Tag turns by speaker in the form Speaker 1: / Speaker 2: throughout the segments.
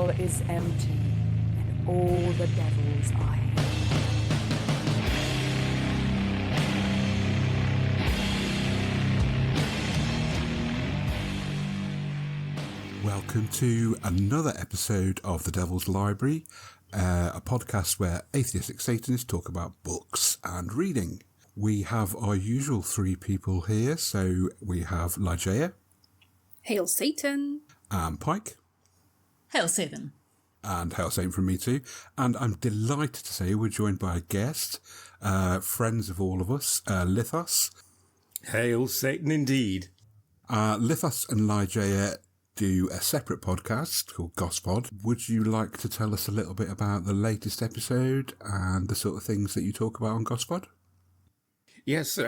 Speaker 1: hell is empty, and all the devils are here.
Speaker 2: Welcome to another episode of The Devil's Library, a podcast where atheistic Satanists talk about books and reading. We have our usual three people here, so we have Lygeia.
Speaker 3: Hail Satan.
Speaker 2: And Pike.
Speaker 4: Hail Satan.
Speaker 2: And hail Satan from me too. And I'm delighted to say we're joined by a guest, friends of all of us, Lithos.
Speaker 5: Hail Satan indeed.
Speaker 2: Lithos and Lygeia do a separate podcast called Gospod. Would you like to tell us a little bit about the latest episode and the sort of things that you talk about on Gospod?
Speaker 5: Yes,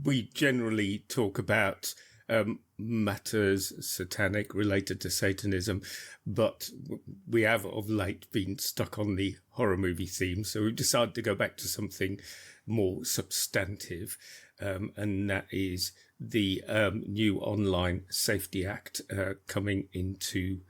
Speaker 5: we generally talk about matters satanic related to Satanism, but we have of late been stuck on the horror movie theme, so we've decided to go back to something more substantive, and that is the new Online Safety Act coming into,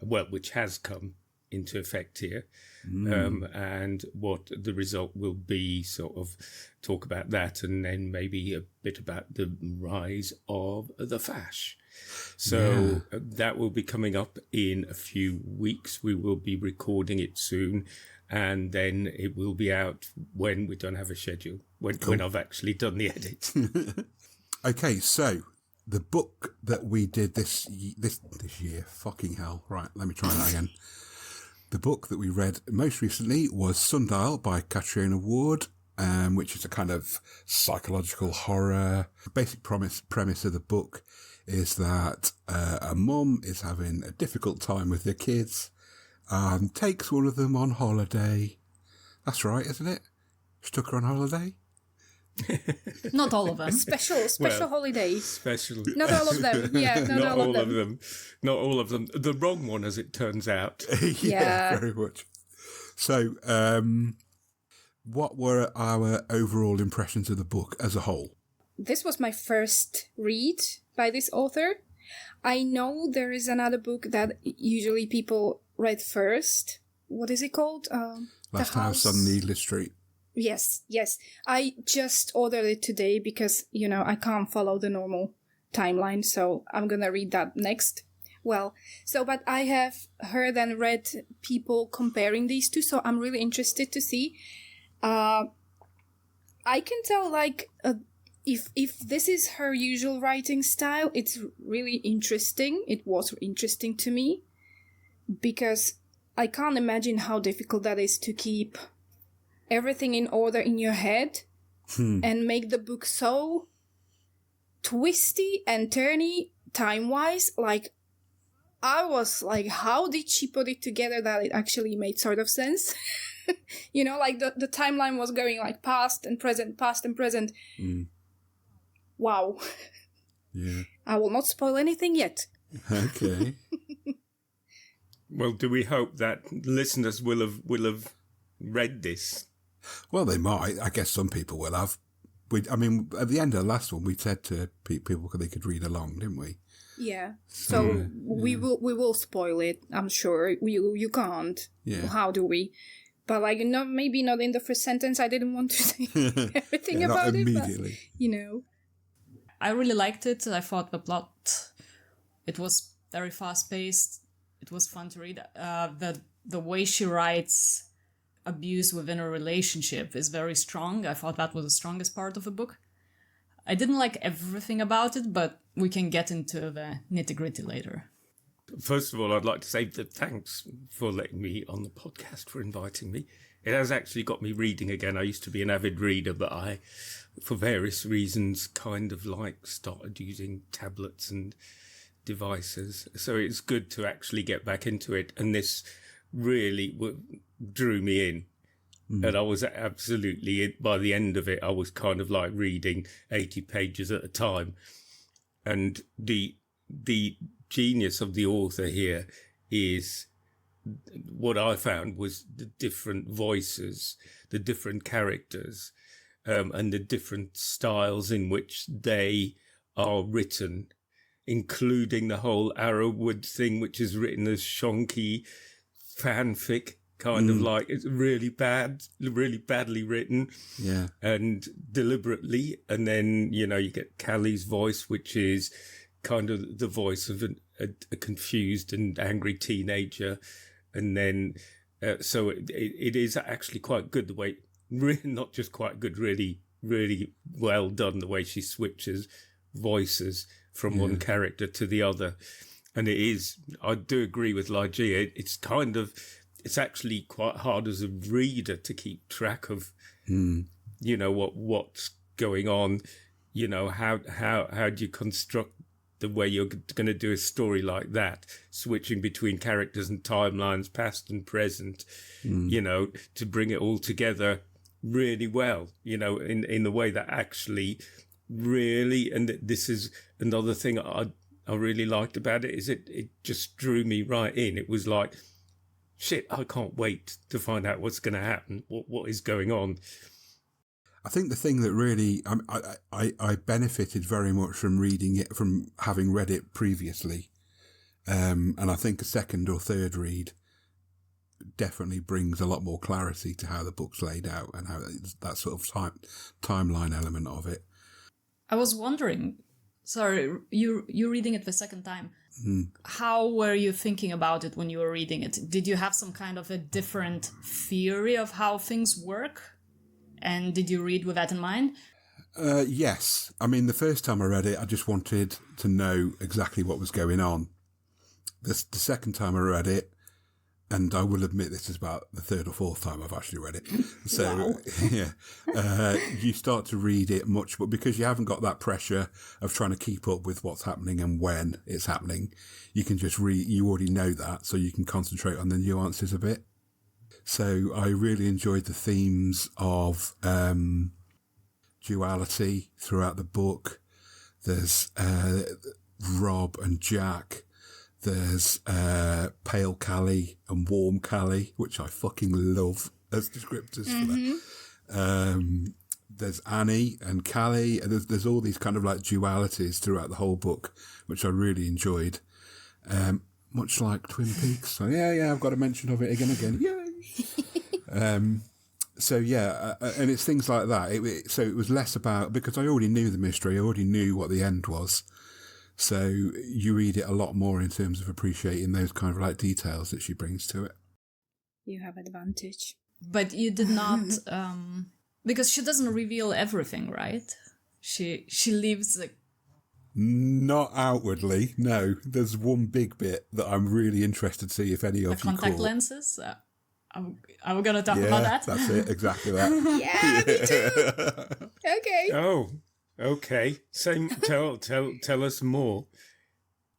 Speaker 5: which has come into effect here, and what the result will be, sort of talk about that, and then maybe a bit about the rise of the fash. So that will be coming up in a few weeks. We will be recording it soon, and then it will be out when we don't have a schedule, when I've actually done the edit.
Speaker 2: Okay, so the book that we did this year, fucking hell, right, let me try that again. The book that we read most recently was Sundial by Catriona Ward, which is a kind of psychological horror. The basic premise of the book is that a mum is having a difficult time with their kids and takes one of them on holiday. That's right, isn't it? She took her on holiday?
Speaker 4: Not all of them.
Speaker 3: Special holidays.
Speaker 5: Special.
Speaker 3: Not all of them. Yeah, not all of them.
Speaker 5: Not all of them. The wrong one, as it turns out.
Speaker 2: Yeah, very much. So, what were our overall impressions of the book as a whole?
Speaker 3: This was my first read by this author. I know there is another book that usually people read first. What is it called?
Speaker 2: Last House on Needless Street.
Speaker 3: Yes. I just ordered it today because, I can't follow the normal timeline, so I'm gonna read that next. But I have heard and read people comparing these two, so I'm really interested to see. I can tell, if this is her usual writing style, it's really interesting. It was interesting to me, because I can't imagine how difficult that is to keep everything in order in your head and make the book so twisty and turny time-wise. I was like, how did she put it together that it actually made sort of sense? The timeline was going past and present. Wow.
Speaker 2: Yeah.
Speaker 3: I will not spoil anything yet.
Speaker 2: Okay.
Speaker 5: Well, do we hope that listeners will have read this?
Speaker 2: Well, they might. I guess some people will have. At the end of the last one, we said to people they could read along, didn't we?
Speaker 3: Yeah. So we will spoil it. I'm sure you can't.
Speaker 2: Yeah.
Speaker 3: How do we? But maybe not in the first sentence. I didn't want to say everything about it.
Speaker 2: Immediately.
Speaker 3: But,
Speaker 4: I really liked it. I thought the plot, it was very fast paced. It was fun to read. The way she writes abuse within a relationship is very strong. I thought that was the strongest part of the book. I didn't like everything about it, but we can get into the nitty-gritty later.
Speaker 5: First of all, I'd like to say that thanks for letting me on the podcast, for inviting me. It has actually got me reading again. I used to be an avid reader, but I, for various reasons, kind of started using tablets and devices. So it's good to actually get back into it. And this really drew me in. And I was absolutely, by the end of it, I was kind of reading 80 pages at a time. And the genius of the author here is, what I found was the different voices, the different characters, and the different styles in which they are written including the whole Arrowwood thing, which is written as shonky fanfic, kind of like it's really badly written.
Speaker 2: Yeah.
Speaker 5: And deliberately. And then, you get Callie's voice, which is kind of the voice of a confused and angry teenager. And then, so it is actually quite good the way, not just quite good, really, really well done the way she switches voices from one character to the other. And I do agree with Ligeia. It's actually quite hard as a reader to keep track of, what's going on. How do you construct the way you're going to do a story like that, switching between characters and timelines, past and present, to bring it all together really well, in the way that actually really, and this is another thing I really liked about it, is it just drew me right in. It was like, shit, I can't wait to find out what's going to happen, what is going on.
Speaker 2: I think the thing that really, I benefited very much from reading it, from having read it previously. And I think a second or third read definitely brings a lot more clarity to how the book's laid out and how that sort of timeline element of it.
Speaker 4: I was wondering, sorry, you're reading it the second time. How were you thinking about it when you were reading it? Did you have some kind of a different theory of how things work? And did you read with that in mind?
Speaker 2: Yes. I mean, the first time I read it, I just wanted to know exactly what was going on. The second time I read it, and I will admit this is about the third or fourth time I've actually read it. So, you start to read it much, but because you haven't got that pressure of trying to keep up with what's happening and when it's happening, you can just you already know that, so you can concentrate on the nuances a bit. So I really enjoyed the themes of duality throughout the book. There's Rob and Jack. There's Pale Callie and Warm Callie, which I fucking love as descriptors for that. There's Annie and Callie. And there's all these kind of like dualities throughout the whole book, which I really enjoyed. Much like Twin Peaks. So yeah, I've got a mention of it again. Yay! And it's things like that. So it was less about, because I already knew the mystery, I already knew what the end was. So you read it a lot more in terms of appreciating those kind of like details that she brings to it.
Speaker 3: You have advantage.
Speaker 4: But you did not, because she doesn't reveal everything, right? She leaves like...
Speaker 2: Not outwardly, no. There's one big bit that I'm really interested to see if any of you
Speaker 4: contact lenses? Are we going to talk about that?
Speaker 2: That's it, exactly that.
Speaker 3: Yeah, me too. Okay.
Speaker 5: Oh, okay. Same. Tell us more.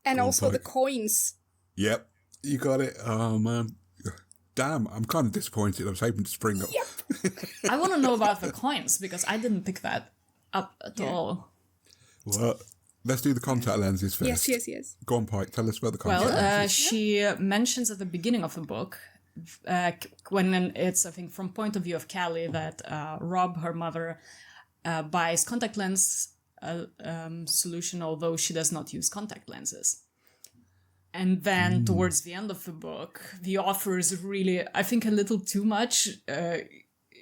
Speaker 3: And also the coins.
Speaker 2: Yep, you got it. Oh man, damn! I'm kind of disappointed. I was hoping to spring up.
Speaker 3: Yep.
Speaker 4: I want to know about the coins because I didn't pick that up at all.
Speaker 2: Well, let's do the contact lenses first.
Speaker 3: Yes.
Speaker 2: Go on, Pike. Tell us about the contact lenses.
Speaker 4: She mentions at the beginning of the book, when it's, I think, from point of view of Callie, that Rob, her mother, buys contact lens solution, although she does not use contact lenses. And then towards the end of the book, the author is really, I think, a little too much,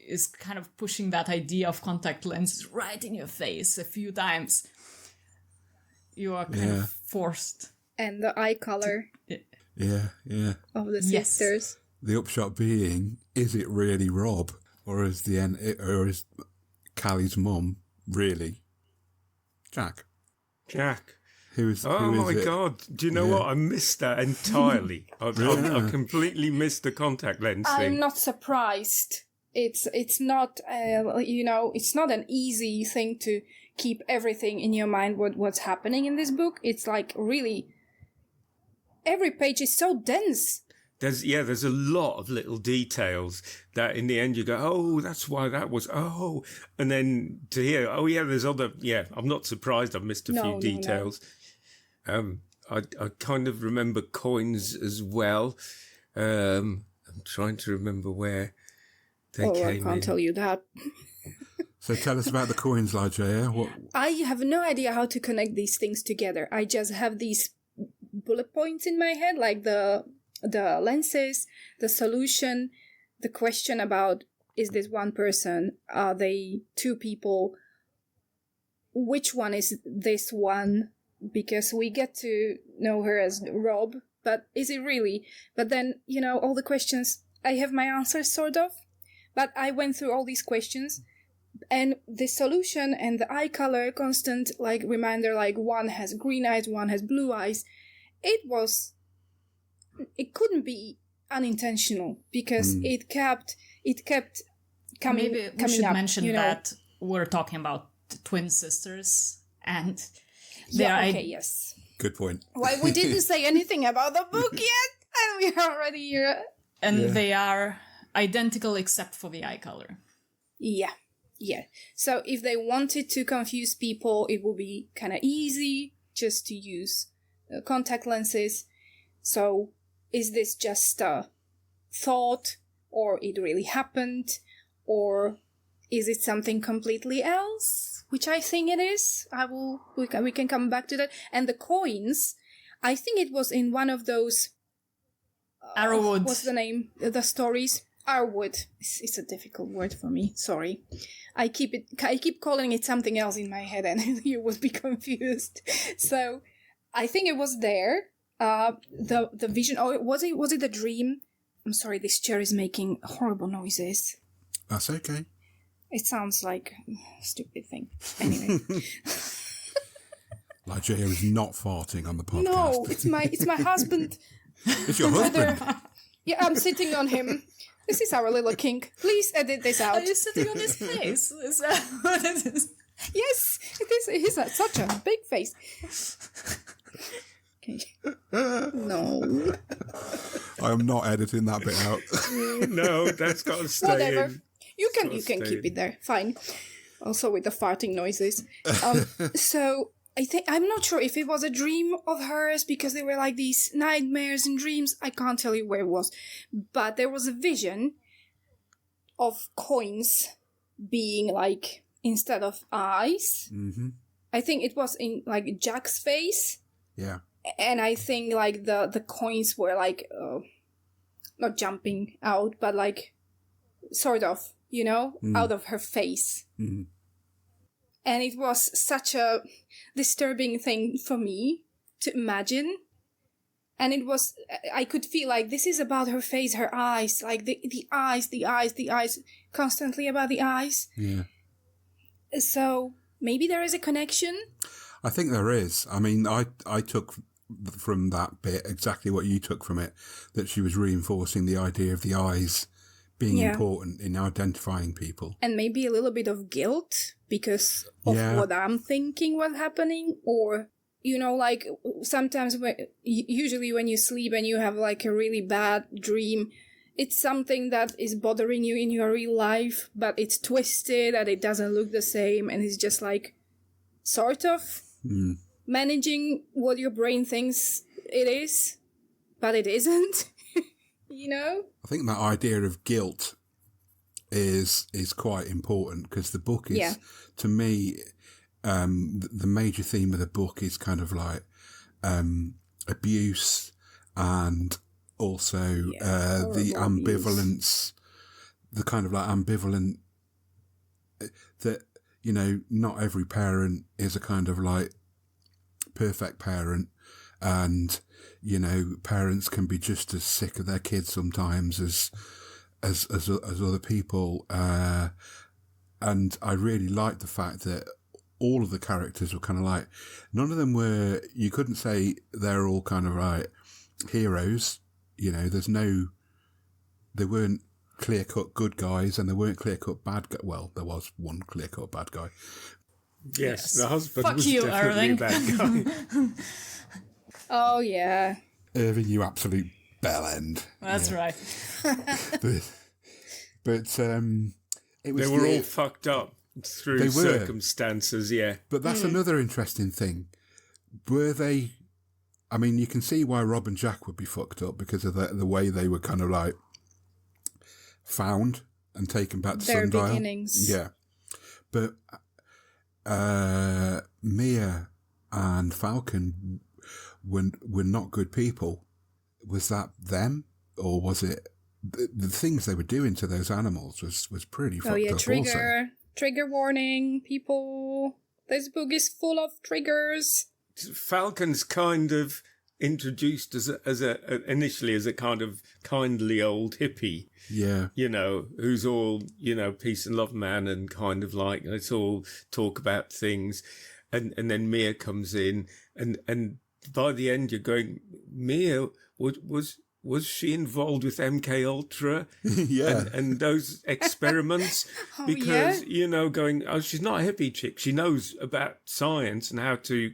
Speaker 4: is kind of pushing that idea of contact lenses right in your face a few times. You are kind of forced.
Speaker 3: And the eye color.
Speaker 2: Yeah.
Speaker 3: Of the sisters.
Speaker 2: The upshot being, is it really Rob, or is Callie's mum really Jack? Who is my
Speaker 5: it? God! Do you know what? I missed that entirely. I completely missed the contact lens thing.
Speaker 3: I'm not surprised. It's not it's not an easy thing to keep everything in your mind. What's happening in this book? It's like really every page is so dense.
Speaker 5: There's a lot of little details that in the end you go, oh, that's why that was, oh. And then to hear, oh, yeah, there's other, I'm not surprised I've missed a few details. No. I kind of remember coins as well. I'm trying to remember where they came in.
Speaker 3: I can't tell you that.
Speaker 2: So tell us about the coins, Ligea. What?
Speaker 3: I have no idea how to connect these things together. I just have these bullet points in my head, like the lenses, the solution, the question about, is this one person? Are they two people? Which one is this one? Because we get to know her as Rob, but is it really? But then, all the questions, I have my answers sort of, but I went through all these questions, and the solution and the eye color, constant reminder, one has green eyes, one has blue eyes. It couldn't be unintentional because it kept coming.
Speaker 4: Maybe we
Speaker 3: coming
Speaker 4: should
Speaker 3: up,
Speaker 4: mention that we're talking about twin sisters, and
Speaker 3: yes.
Speaker 2: Good point.
Speaker 3: Why we didn't say anything about the book yet, and we are already here.
Speaker 4: And they are identical except for the eye color.
Speaker 3: Yeah. So if they wanted to confuse people, it would be kind of easy just to use contact lenses. So is this just a thought, or it really happened, or is it something completely else? Which I think it is. We can come back to that. And the coins, I think it was in one of those
Speaker 4: Arrowwood.
Speaker 3: What's the name? The stories. Arrowwood. It's a difficult word for me. Sorry. I keep calling it something else in my head, and you would be confused. So, I think it was there. The vision. Oh, was it the dream? I'm sorry. This chair is making horrible noises.
Speaker 2: That's okay.
Speaker 3: It sounds like a stupid thing. Anyway.
Speaker 2: Ligea is not farting on the podcast.
Speaker 3: No, it's my husband.
Speaker 2: It's your husband.
Speaker 3: Yeah, I'm sitting on him. This is our little kink. Please edit this out.
Speaker 4: Are you sitting on his face? Is that what it is?
Speaker 3: Yes, it is. He's such a big face. Okay. No.
Speaker 2: I am not editing that bit out.
Speaker 5: No, that's got to stay
Speaker 3: Whatever.
Speaker 5: in.
Speaker 3: You can keep it there. Fine. Also with the farting noises. So I'm not sure if it was a dream of hers because there were these nightmares and dreams. I can't tell you where it was. But there was a vision of coins being instead of eyes. Mm-hmm. I think it was in Jack's face.
Speaker 2: Yeah.
Speaker 3: And I think the coins were not jumping out, but sort of, out of her face. Mm-hmm. And it was such a disturbing thing for me to imagine. And it was, I could feel this is about her face, her eyes, the eyes, constantly about the eyes.
Speaker 2: Yeah.
Speaker 3: So maybe there is a connection.
Speaker 2: I think there is. I mean, I took from that bit exactly what you took from it, that she was reinforcing the idea of the eyes being important in identifying people. And
Speaker 3: maybe a little bit of guilt because of what I'm thinking was happening, or, sometimes usually when you sleep and you have a really bad dream, it's something that is bothering you in your real life, but it's twisted and it doesn't look the same, and it's just sort of managing what your brain thinks it is, but it isn't.
Speaker 2: I think that idea of guilt is quite important because the book is, to me, the major theme of the book is kind of abuse and also the ambivalence, the kind of ambivalent that, not every parent is a kind of perfect parent. And, parents can be just as sick of their kids sometimes as other people. And I really liked the fact that all of the characters were kind of none of them were, you couldn't say they're all kind of heroes. They weren't clear-cut good guys and they weren't clear-cut bad guys. Well, there was one clear-cut bad guy.
Speaker 5: Yes, the husband
Speaker 4: Fuck
Speaker 5: was
Speaker 4: you,
Speaker 5: definitely
Speaker 4: Irving.
Speaker 5: a bad guy.
Speaker 3: Oh, yeah.
Speaker 2: Irving, you absolute bellend.
Speaker 4: That's right.
Speaker 2: But it was
Speaker 5: they were all fucked up through circumstances,
Speaker 2: But that's another interesting thing. Were they... I mean, you can see why Rob and Jack would be fucked up because of the way they were kind of found and taken back to
Speaker 3: Their
Speaker 2: Sundial.
Speaker 3: beginnings.
Speaker 2: Yeah. But Mia and Falcon were not good people. Was that them, or was it the things they were doing to those animals was pretty fucked up also.
Speaker 3: Trigger warning, people. This book is full of triggers.
Speaker 5: Falcon's kind of introduced initially as a kind of kindly old hippie.
Speaker 2: Yeah.
Speaker 5: Who's all, peace and love man and kind of like, let's all talk about things. And then Mia comes in and by the end you're going, Mia, was she involved with MK Ultra?
Speaker 2: Yeah.
Speaker 5: And those experiments? Because, going, oh, she's not a hippie chick. She knows about science and how to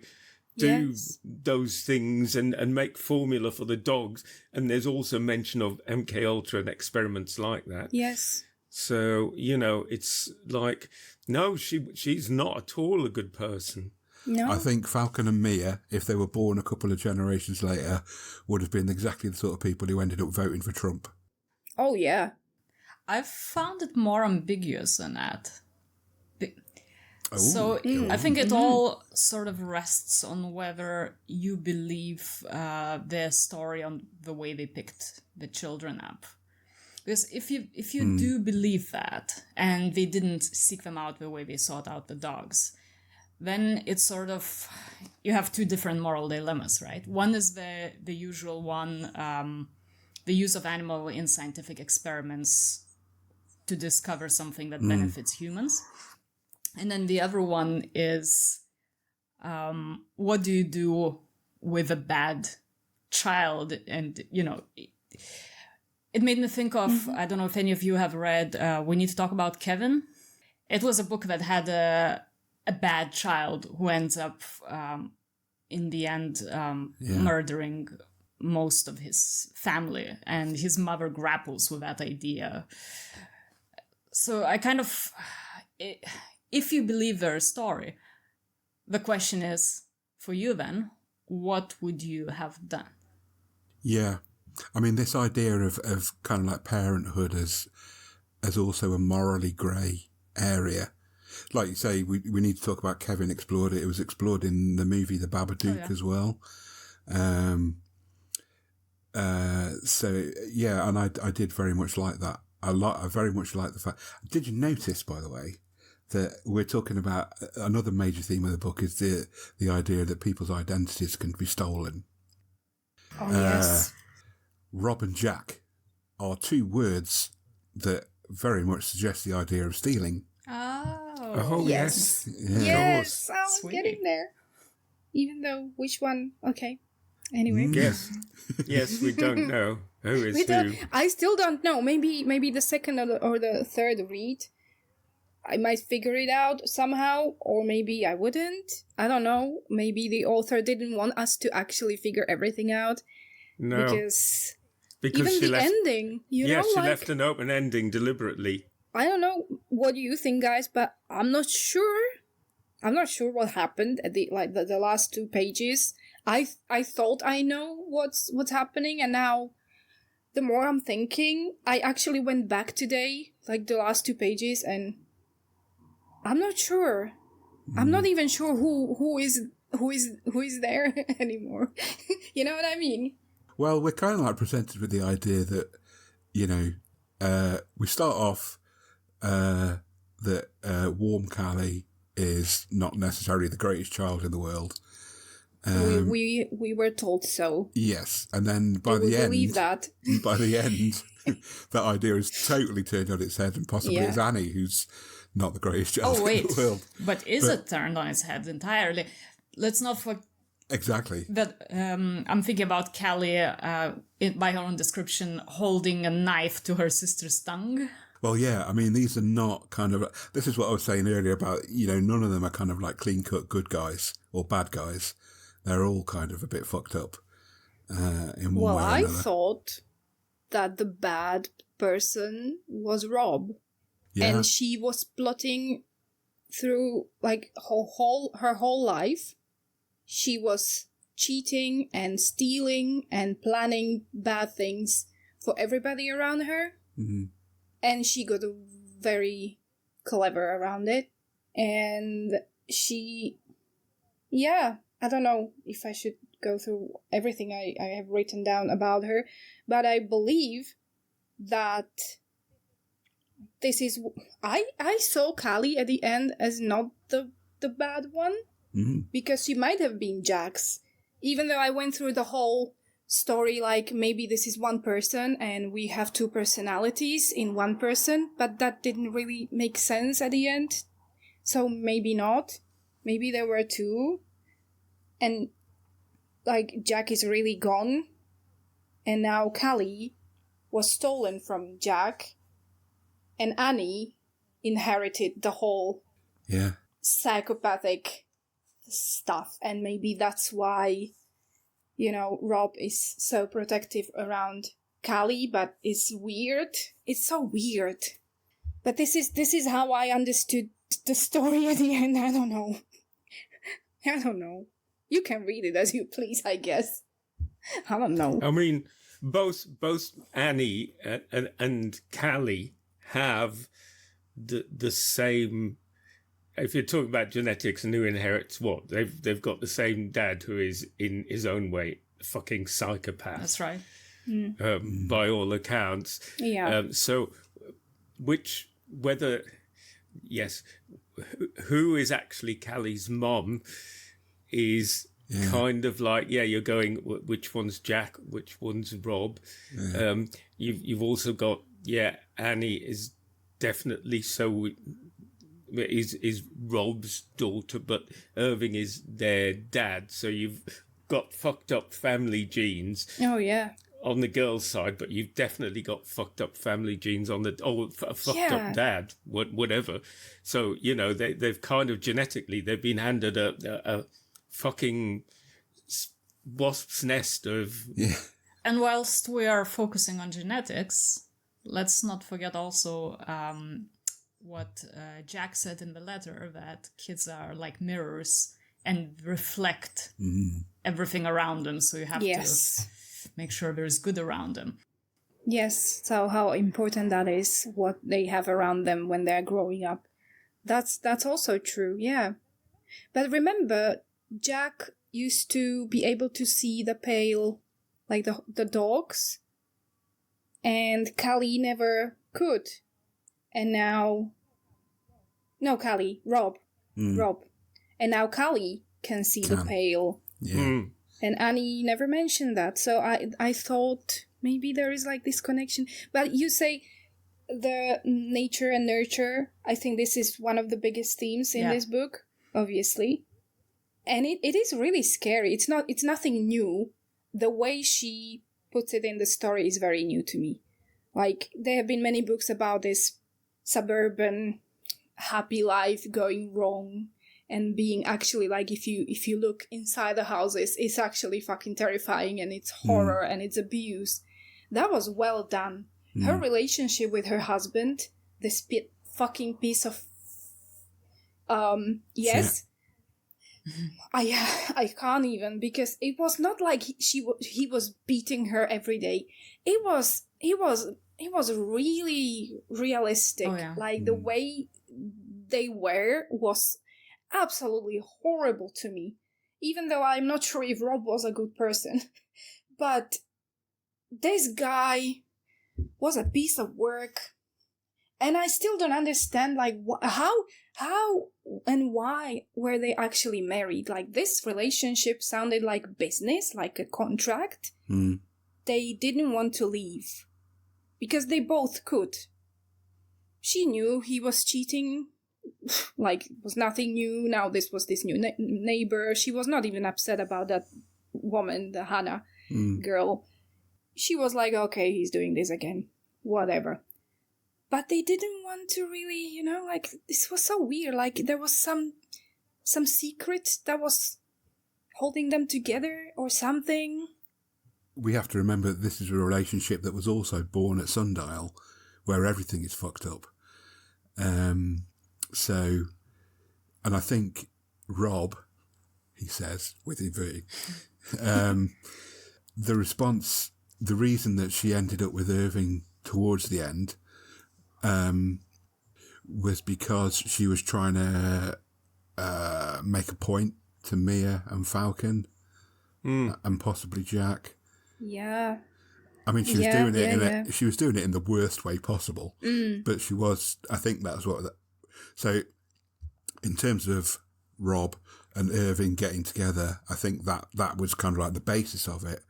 Speaker 5: do those things and make formula for the dogs. And there's also mention of MK Ultra and experiments like that.
Speaker 3: Yes.
Speaker 5: So, it's like, no, she's not at all a good person.
Speaker 3: No.
Speaker 2: I think Falcon and Mia, if they were born a couple of generations later, would have been exactly the sort of people who ended up voting for Trump.
Speaker 3: Oh, yeah.
Speaker 4: I've found it more ambiguous than that. So I think it all sort of rests on whether you believe their story on the way they picked the children up. Because if you do believe that, and they didn't seek them out the way they sought out the dogs, then it's sort of, you have two different moral dilemmas, right? One is the usual one, the use of animal in scientific experiments to discover something that benefits humans. And then the other one is, what do you do with a bad child? And, it made me think of, I don't know if any of you have read We Need to Talk About Kevin. It was a book that had a bad child who ends up, in the end, murdering most of his family. And his mother grapples with that idea. So I kind of... if you believe their story, the question is, for you then, what would you have done?
Speaker 2: Yeah. I mean, this idea of kind of like parenthood as also a morally grey area. Like you say, we need to talk about Kevin explored it. It was explored in the movie The Babadook as well. So, yeah, and I did very much like that. I very much like the fact... Did you notice, by the way, that we're talking about another major theme of the book is the idea that people's identities can be stolen.
Speaker 3: Oh, yes.
Speaker 2: Rob and Jack are two words that very much suggest the idea of stealing.
Speaker 5: Oh, yes.
Speaker 2: Yeah.
Speaker 3: Yes, I was
Speaker 4: Sweet.
Speaker 3: getting there. Even though, which one? Okay. Anyway.
Speaker 5: Yes, we don't know who is who.
Speaker 3: I still don't know. Maybe the second or the third read, I might figure it out somehow, or maybe I wouldn't. I don't know. Maybe the author didn't want us to actually figure everything out.
Speaker 5: No.
Speaker 3: Because
Speaker 5: Because
Speaker 3: even
Speaker 5: she
Speaker 3: the
Speaker 5: left,
Speaker 3: ending, you know,
Speaker 5: she
Speaker 3: like,
Speaker 5: left an open ending deliberately.
Speaker 3: I don't know what you think, guys, but I'm not sure. I'm not sure what happened at the last 2 pages. I thought I know what's happening, and now the more I'm thinking, I actually went back today, like the last 2 pages, and I'm not sure. I'm not even sure who is there anymore. You know what I mean?
Speaker 2: Well, we're kind of like presented with the idea that, we start off that Warm Callie is not necessarily the greatest child in the world.
Speaker 3: We were told so.
Speaker 2: Yes, and then by
Speaker 3: We
Speaker 2: the end,
Speaker 3: believe that.
Speaker 2: by the end, that idea is totally turned on its head, and possibly it's Annie who's not the greatest child in the world.
Speaker 4: But is it turned on its head entirely? Let's not forget
Speaker 2: Exactly.
Speaker 4: that I'm thinking about Callie, by her own description, holding a knife to her sister's tongue.
Speaker 2: Well, yeah, I mean, these are not kind of... This is what I was saying earlier about, none of them are kind of like clean-cut good guys or bad guys. They're all kind of a bit fucked up in one way or another.
Speaker 3: I thought that the bad person was Rob.
Speaker 2: Yeah.
Speaker 3: And she was plotting through, like, her whole life. She was cheating and stealing and planning bad things for everybody around her.
Speaker 2: Mm-hmm.
Speaker 3: And she got very clever around it. And I don't know if I should go through everything I have written down about her, but I believe that this is... I saw Callie at the end as not the bad one, because she might have been Jack's, even though I went through the whole story like maybe this is one person and we have two personalities in one person, but that didn't really make sense at the end. So maybe not. Maybe there were two. And like Jack is really gone. And now Callie was stolen from Jack. And Annie inherited the whole psychopathic stuff. And maybe that's why, Rob is so protective around Callie, but it's weird. It's so weird. But this is how I understood the story at the end. I don't know. You can read it as you please, I guess. I don't know.
Speaker 5: I mean, both Annie and Callie have the same. If you're talking about genetics and who inherits what, they've got the same dad who is in his own way a fucking psychopath.
Speaker 4: That's right.
Speaker 5: By all accounts.
Speaker 3: Yeah.
Speaker 5: So, who is actually Callie's mom is kind of like, you're going, which one's Jack, which one's Rob. You've also got, Annie is definitely is Rob's daughter, but Irving is their dad. So you've got fucked up family genes.
Speaker 3: Oh, yeah.
Speaker 5: On the girl's side, but you've definitely got fucked up family genes on the fucked up dad, whatever. So they've kind of genetically they've been handed a fucking wasp's nest of.
Speaker 2: Yeah.
Speaker 4: And whilst we are focusing on genetics, let's not forget also what Jack said in the letter, that kids are like mirrors and reflect everything around them. So you have to make sure there's good around them.
Speaker 3: Yes, so how important that is, what they have around them when they're growing up. That's also true, yeah. But remember, Jack used to be able to see the pale, like the dogs, and Callie never could. And now... No, Callie, Rob. Rob. And now Callie can see the pale.
Speaker 2: Yeah.
Speaker 3: And Annie never mentioned that. So I thought maybe there is like this connection. But you say the nature and nurture. I think this is one of the biggest themes in this book, obviously. And it is really scary. It's nothing new. The way she puts it in the story is very new to me. Like, there have been many books about this suburban happy life going wrong. And being actually, like, if you look inside the houses, it's actually fucking terrifying, and it's horror and it's abuse. That was well done. Her relationship with her husband, this fucking piece of... yes. I can't even, because it was not like he was beating her every day. It was really realistic.
Speaker 4: Oh, yeah.
Speaker 3: Like, the way they were was absolutely horrible to me, even though I'm not sure if Rob was a good person. But this guy was a piece of work, and I still don't understand, like, how and why were they actually married. Like, this relationship sounded like business, like a contract. They didn't want to leave because they both could. She knew he was cheating. Like, it was nothing new. Now this was this new neighbor. She was not even upset about that woman, the Hannah girl. She was like, okay, he's doing this again. Whatever. But they didn't want to really, like, this was so weird. Like, there was some secret that was holding them together or something.
Speaker 2: We have to remember that this is a relationship that was also born at Sundial, where everything is fucked up. So, and I think Rob, he says, with inverted, the response, the reason that she ended up with Irving towards the end, was because she was trying to make a point to Mia and Falcon and possibly Jack.
Speaker 3: Yeah.
Speaker 2: I mean, she was doing it she was doing it in the worst way possible, but she was. I think that's what. So, in terms of Rob and Irving getting together, I think that was kind of like the basis of it.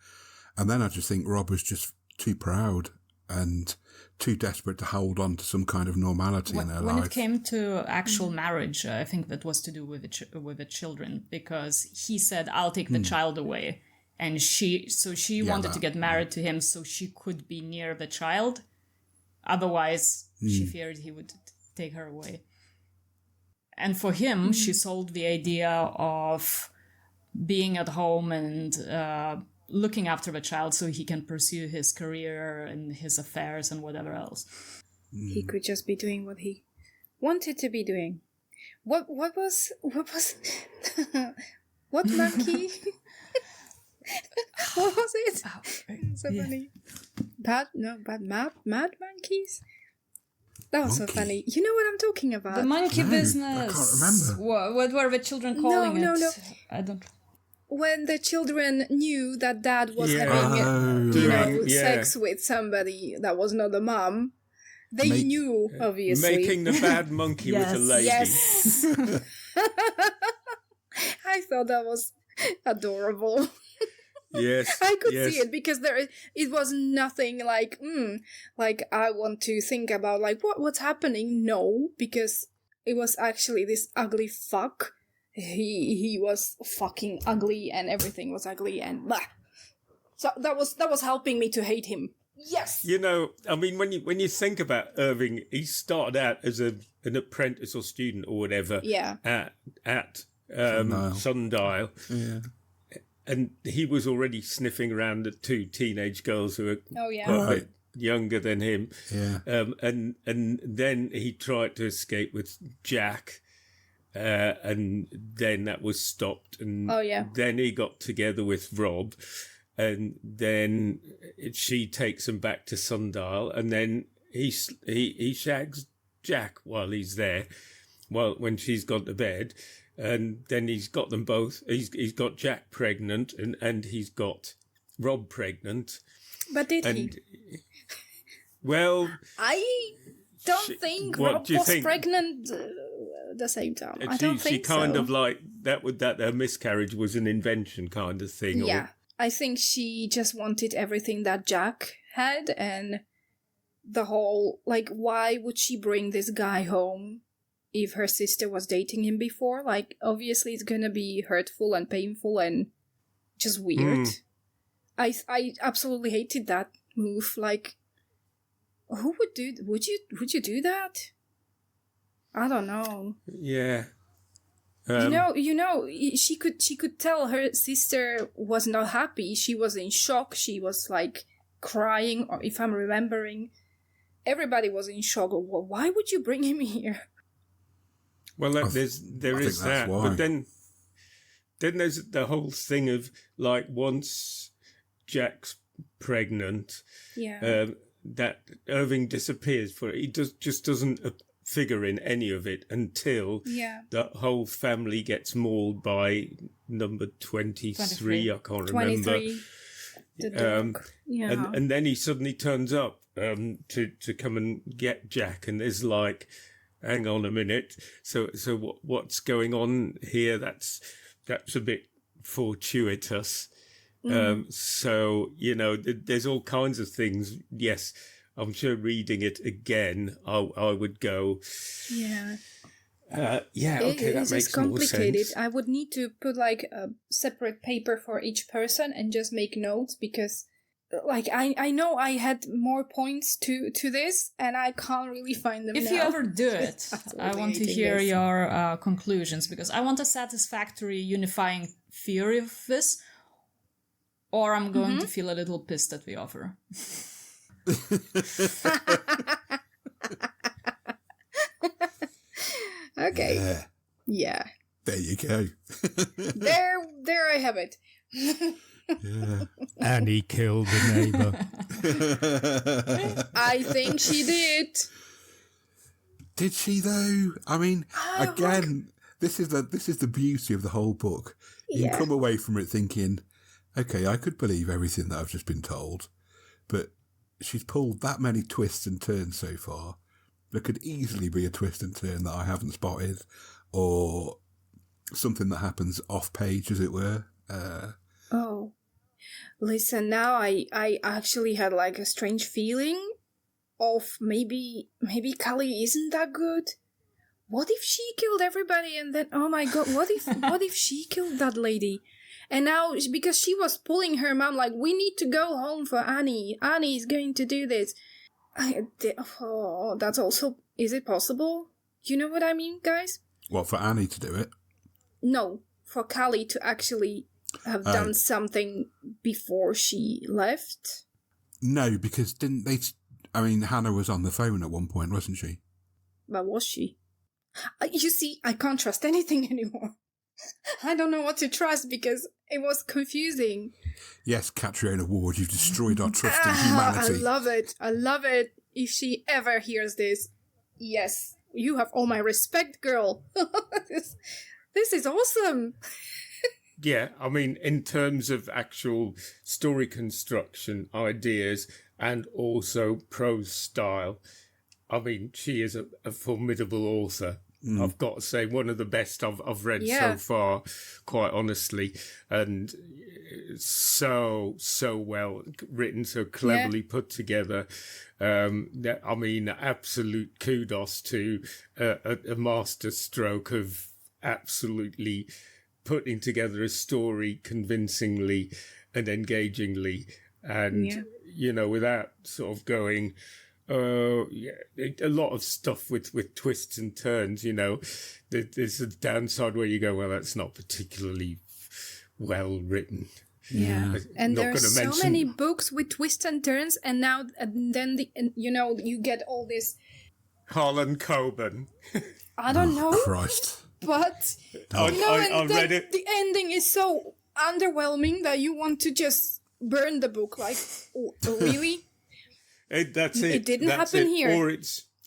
Speaker 2: And then I just think Rob was just too proud and too desperate to hold on to some kind of normality in her life.
Speaker 4: When it came to actual marriage, I think that was to do with the children, because he said, "I'll take the child away," and she wanted to get married to him so she could be near the child. Otherwise, she feared he would take her away. And for him, she sold the idea of being at home and looking after the child so he can pursue his career and his affairs and whatever else.
Speaker 3: He could just be doing what he wanted to be doing. What was what monkey? What was it? So funny. Mad monkeys? That was so funny. You know what I'm talking about?
Speaker 4: The monkey business.
Speaker 2: I can't remember.
Speaker 4: What were the children calling it?
Speaker 3: No.
Speaker 4: I don't.
Speaker 3: When the children knew that dad was having, sex with somebody that was not a mom, they knew, obviously.
Speaker 5: Making the bad monkey with a lady.
Speaker 3: Yes. I thought that was adorable.
Speaker 5: Yes,
Speaker 3: I could see it because it was nothing like I want to think about like what's happening. No, because it was actually this ugly fuck. He was fucking ugly and everything was ugly and blah. So that was helping me to hate him. Yes.
Speaker 5: You know, I mean, when you think about Irving, he started out as an apprentice or student or whatever.
Speaker 3: Yeah.
Speaker 5: At Sundial. Yeah. And he was already sniffing around at two teenage girls who were quite a bit younger than him.
Speaker 2: Yeah.
Speaker 5: And then he tried to escape with Jack, and then that was stopped. And then he got together with Rob, and then she takes him back to Sundial, and then he shags Jack while he's there, when she's gone to bed. And then he's got them both. He's got Jack pregnant and he's got Rob pregnant.
Speaker 3: But did he?
Speaker 5: Well,
Speaker 3: I don't think Rob was pregnant at the same time. I don't think so. She
Speaker 5: kind of like that her miscarriage was an invention kind of thing.
Speaker 3: Yeah, I think she just wanted everything that Jack had, and the whole like, why would she bring this guy home if her sister was dating him before? Like, obviously it's gonna be hurtful and painful and just weird. I absolutely hated that move. Like, who would do? Would you do that? I don't know.
Speaker 5: Yeah.
Speaker 3: You know, she could tell her sister was not happy. She was in shock. She was like crying, or if I'm remembering, everybody was in shock. Well, why would you bring him here?
Speaker 5: Well, there is that, but then there's the whole thing of like once Jack's pregnant, that Irving disappears for it. He just doesn't figure in any of it until the whole family gets mauled by number 23. I can't remember.
Speaker 3: The dog.
Speaker 5: And then he suddenly turns up to come and get Jack, and there's like, hang on a minute. So what's going on here? That's a bit fortuitous. So, you know, there's all kinds of things. Yes, I'm sure reading it again, I would go, okay, that makes more sense.
Speaker 3: I would need to put like a separate paper for each person and just make notes, because like I know I had more points to this and I can't really find them.
Speaker 4: If you ever do it, I want to hear your conclusions, because I want a satisfactory unifying theory of this, or I'm going to feel a little pissed at the offer.
Speaker 3: Okay. Yeah.
Speaker 2: There you go.
Speaker 3: there I have it.
Speaker 2: Yeah.
Speaker 6: And he killed the neighbour.
Speaker 3: I think she did.
Speaker 2: Did she though? I mean,
Speaker 3: Ah,
Speaker 2: again, this is the beauty of the whole book. You
Speaker 3: Yeah.
Speaker 2: can come away from it thinking, okay, I could believe everything that I've just been told, but she's pulled that many twists and turns so far. There could easily be a twist and turn that I haven't spotted, or something that happens off page, as it were.
Speaker 3: Oh, listen, now I actually had like a strange feeling of maybe Kali isn't that good. What if she killed everybody and then, oh my god, what if she killed that lady? And now, because she was pulling her mom like, we need to go home for Annie. Annie is going to do this. That's also, is it possible? You know what I mean, guys?
Speaker 2: Well, for Annie to do it?
Speaker 3: No, for Kali to actually have done something before she left.
Speaker 2: No, because didn't they... I mean, Hannah was on the phone at one point, wasn't she?
Speaker 3: But was she? You see, I can't trust anything anymore. I don't know what to trust because it was confusing.
Speaker 2: Yes, Catriona Ward, you've destroyed our trust in
Speaker 3: I
Speaker 2: humanity.
Speaker 3: love it. I love it. If she ever hears this, yes, you have all my respect, girl. This is awesome.
Speaker 5: Yeah, I mean, in terms of actual story construction, ideas, and also prose style, I mean, she is a formidable author. I've got to say, one of the best I've read so far, quite honestly, and so well written, so cleverly put together. I mean, absolute kudos to a master stroke of absolutely putting together a story convincingly and engagingly, and you know, without sort of going, a lot of stuff with twists and turns. You know, there's a downside where you go, well, that's not particularly well written.
Speaker 3: Yeah, and
Speaker 5: Not
Speaker 3: there's
Speaker 5: gonna
Speaker 3: so
Speaker 5: mention-
Speaker 3: many books with twists and turns, and now and then you know, you get all this.
Speaker 5: Harlan Coben.
Speaker 3: I don't know,
Speaker 2: Christ.
Speaker 3: but
Speaker 5: I read it.
Speaker 3: The ending is so underwhelming that you want to just burn the book. Like, really?
Speaker 5: That's it.
Speaker 3: It didn't
Speaker 5: That's
Speaker 3: happen
Speaker 5: it.
Speaker 3: here.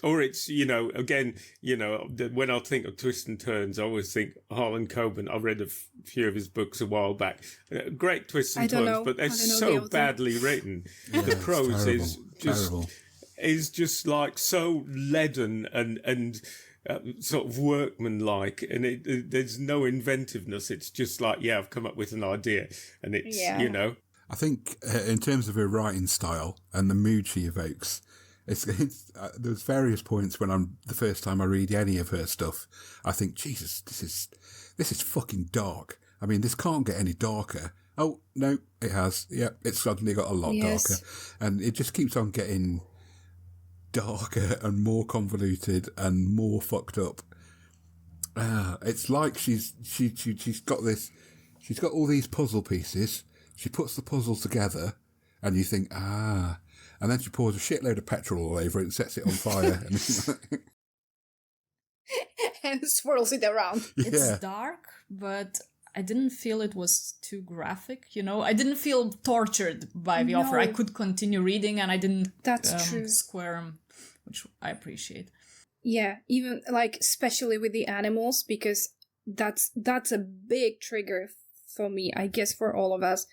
Speaker 5: Or it's, you know, again, you know, when I think of twists and turns, I always think Harlan Coben. I read a few of his books a while back. Great twists and
Speaker 3: I don't
Speaker 5: turns,
Speaker 3: know.
Speaker 5: but they're
Speaker 3: I don't know the
Speaker 5: so
Speaker 3: author.
Speaker 5: badly written.
Speaker 2: Yeah,
Speaker 5: The
Speaker 2: it's
Speaker 5: prose
Speaker 2: terrible.
Speaker 5: is just like so leaden and sort of workmanlike, and there's no inventiveness. It's just like, yeah, I've come up with an idea, and it's, you know.
Speaker 2: I think in terms of her writing style and the mood she evokes, there's various points when the first time I read any of her stuff, I think, Jesus, this is fucking dark. I mean, this can't get any darker. Oh, no, it has. Yeah, it's suddenly got a lot darker. And it just keeps on getting darker and more convoluted and more fucked up. It's like she's got all these puzzle pieces. She puts the puzzle together, and you think, and then she pours a shitload of petrol all over it and sets it on fire.
Speaker 3: And swirls it around.
Speaker 4: It's dark, but I didn't feel it was too graphic, you know? I didn't feel tortured by the author. I could continue reading and I didn't
Speaker 3: True.
Speaker 4: squirm, which I appreciate.
Speaker 3: Yeah, even like especially with the animals, because that's a big trigger for me, I guess for all of us.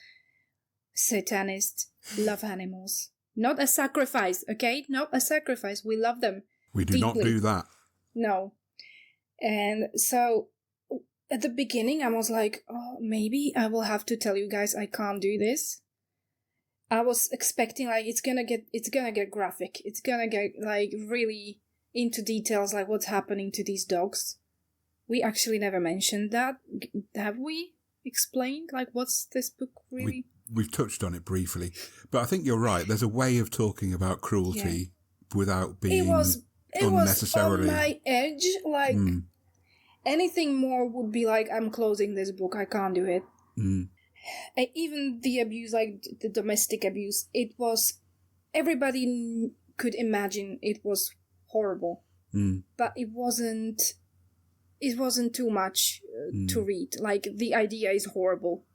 Speaker 3: Satanists love animals. Not a sacrifice, okay? Not a sacrifice. We love them.
Speaker 2: We do not
Speaker 3: deeply.
Speaker 2: do that.
Speaker 3: No. And so at the beginning I was like, oh, maybe I will have to tell you guys I can't do this. I was expecting like it's gonna get graphic. It's gonna get like really into details, like what's happening to these dogs. We actually never mentioned that. Have we explained like what's this book really?
Speaker 2: We've touched on it briefly, but I think you're right. There's a way of talking about cruelty without being
Speaker 3: It was
Speaker 2: unnecessarily.
Speaker 3: on my edge. Like anything more would be like, I'm closing this book. I can't do it. And even the abuse, like the domestic abuse, it was, everybody could imagine it was horrible, but it wasn't too much to read. Like the idea is horrible,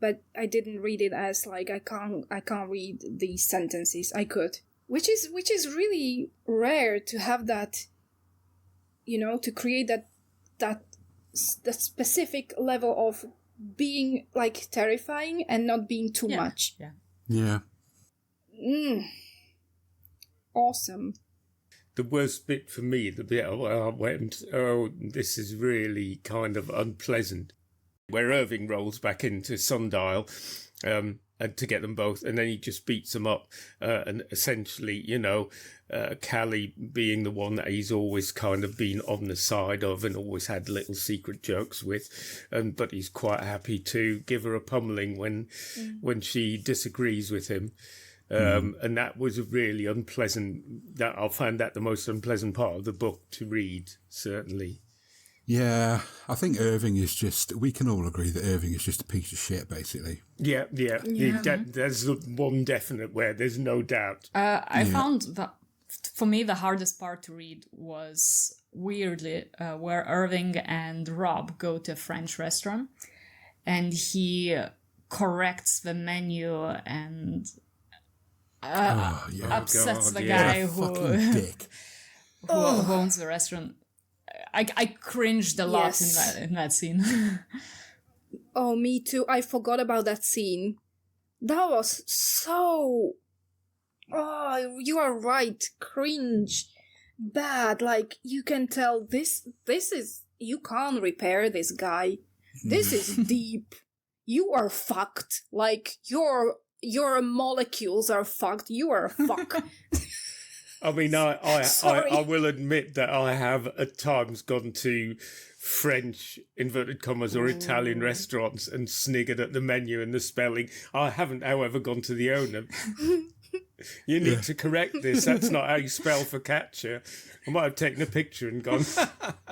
Speaker 3: but I didn't read it as like I can't read these sentences. I could, which is really rare to have that to create that specific level of being like terrifying and not being too much.
Speaker 2: Yeah.
Speaker 3: Awesome.
Speaker 5: The worst bit for me, the bit where I went, oh, this is really kind of unpleasant, where Irving rolls back into Sundial and to get them both, and then he just beats them up. And essentially, Callie being the one that he's always kind of been on the side of and always had little secret jokes with, but he's quite happy to give her a pummeling when she disagrees with him. And that was a really unpleasant, that I found that the most unpleasant part of the book to read, certainly.
Speaker 2: Yeah, I think Irving is we can all agree that Irving is just a piece of shit, basically.
Speaker 5: Yeah. There's one definite where there's no doubt.
Speaker 4: I found that, for me, the hardest part to read was, weirdly, where Irving and Rob go to a French restaurant, and he corrects the menu and upsets the guy
Speaker 2: fucking dick.
Speaker 4: who owns the restaurant. I cringed a lot in that scene.
Speaker 3: Oh, me too. I forgot about that scene. That was so... Oh, you are right. Cringe. Bad. Like, you can tell this is... You can't repair this guy. This is deep. You are fucked. Like, your molecules are fucked. You are fucked.
Speaker 5: I mean, I will admit that I have at times gone to French, inverted commas, or Italian restaurants and sniggered at the menu and the spelling. I haven't, however, gone to the owner. You need to correct this. That's not how you spell focaccia. I might have taken a picture and gone, look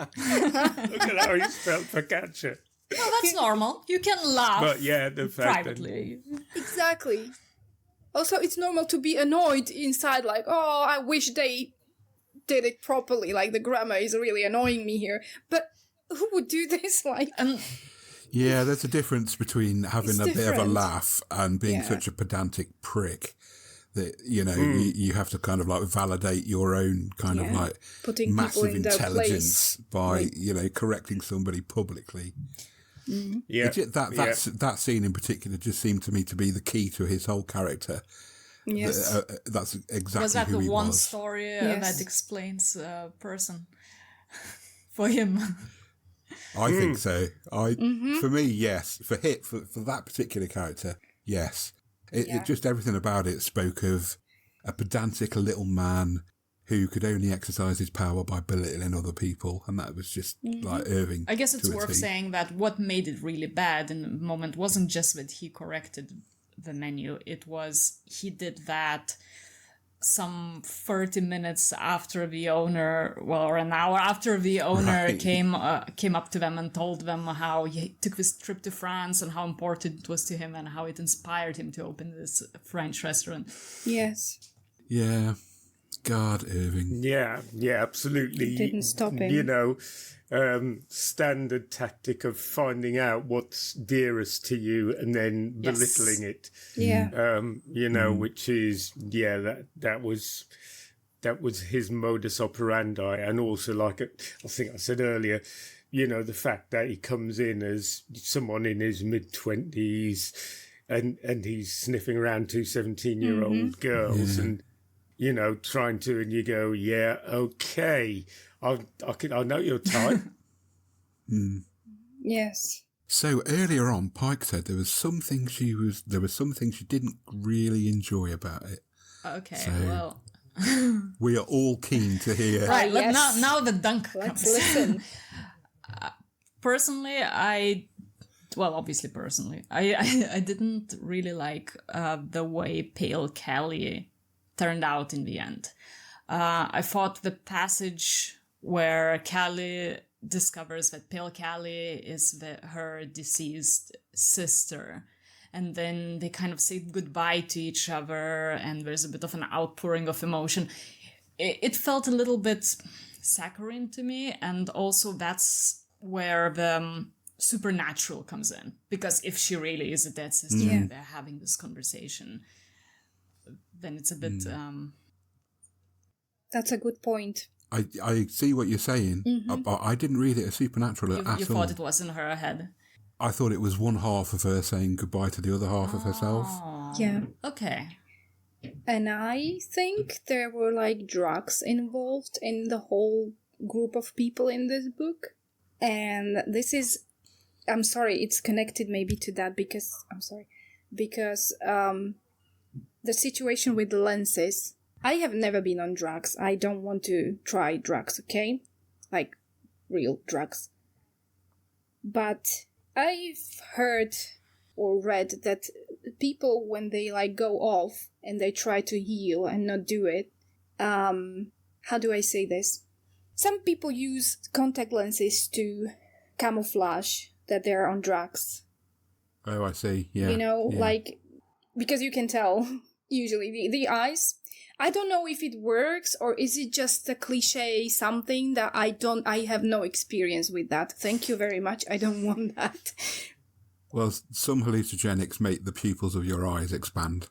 Speaker 5: at how you spell focaccia.
Speaker 4: No, that's normal. You can laugh.
Speaker 5: But yeah, the fact
Speaker 4: privately.
Speaker 3: Exactly. Also, it's normal to be annoyed inside, like, oh, I wish they did it properly. Like, the grammar is really annoying me here. But who would do this? Like,
Speaker 2: yeah, there's a difference between having a bit of a laugh and being such a pedantic prick that, you have to kind of like validate your own kind of like
Speaker 3: putting
Speaker 2: massive
Speaker 3: in their
Speaker 2: intelligence by,
Speaker 3: Like,
Speaker 2: correcting somebody publicly.
Speaker 5: Yeah,
Speaker 2: that scene in particular just seemed to me to be the key to his whole character.
Speaker 3: Yes,
Speaker 2: that's exactly
Speaker 4: was that
Speaker 2: who
Speaker 4: the
Speaker 2: he
Speaker 4: one
Speaker 2: was.
Speaker 4: story that explains person for him?
Speaker 2: I think so. For me, yes. For that particular character, yes. It just everything about it spoke of a pedantic little man who could only exercise his power by belittling other people, and that was just like Irving.
Speaker 4: I guess it's worth saying that what made it really bad in the moment wasn't just that he corrected the menu, it was he did that some 30 minutes after the owner, or an hour after the owner came up to them and told them how he took this trip to France and how important it was to him and how it inspired him to open this French restaurant.
Speaker 3: yes.
Speaker 2: Yeah. God, Irving.
Speaker 5: Yeah, absolutely.
Speaker 3: Didn't stop him.
Speaker 5: Standard tactic of finding out what's dearest to you and then belittling it.
Speaker 3: Yeah.
Speaker 5: Which is, that was his modus operandi. And also, like I think I said earlier, the fact that he comes in as someone in his mid-20s and he's sniffing around two 17-year-old girls and, trying to, and you go, yeah, okay, I know your type.
Speaker 3: Yes.
Speaker 2: So earlier on, Pike said there was something she didn't really enjoy about it.
Speaker 4: Okay,
Speaker 2: so
Speaker 4: well,
Speaker 2: we are all keen to hear.
Speaker 4: right. Now the dunk
Speaker 3: Let's
Speaker 4: comes.
Speaker 3: listen.
Speaker 4: Personally, I didn't really like the way Pale Callie turned out in the end. I thought the passage where Callie discovers that Pale Callie is her deceased sister, and then they kind of say goodbye to each other, and there's a bit of an outpouring of emotion. It felt a little bit saccharine to me, and also that's where the supernatural comes in, because if she really is a dead sister and they're having this conversation, then it's a bit
Speaker 3: That's a good point.
Speaker 2: I see what you're saying. I didn't read it as supernatural at
Speaker 4: You
Speaker 2: all.
Speaker 4: thought it was in her head.
Speaker 2: I thought it was one half of her saying goodbye to the other half of herself.
Speaker 4: Oh,
Speaker 3: Yeah.
Speaker 4: Okay.
Speaker 3: And I think there were like drugs involved in the whole group of people in this book. And this is, I'm sorry, it's connected maybe to that because the situation with the lenses. I have never been on drugs. I don't want to try drugs, okay? Like real drugs. But I've heard or read that people, when they like go off and they try to heal and not do it, how do I say this? Some people use contact lenses to camouflage that they're on drugs.
Speaker 2: Oh, I see. Yeah.
Speaker 3: You know,
Speaker 2: yeah.
Speaker 3: like, because you can tell, usually, the eyes. I don't know if it works or is it just a cliche something that I have no experience with that. Thank you very much. I don't want that.
Speaker 2: Well, some hallucinogenics make the pupils of your eyes expand,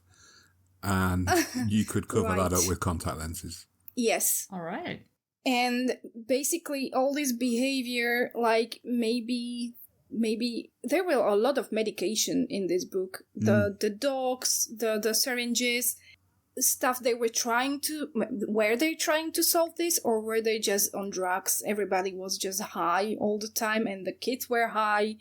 Speaker 2: and you could cover that up with contact lenses.
Speaker 3: Yes.
Speaker 4: All right.
Speaker 3: And basically all this behavior, like maybe there were a lot of medication in this book. The dogs, the syringes, stuff they were were they trying to solve this, or were they just on drugs? Everybody was just high all the time, and the kids were high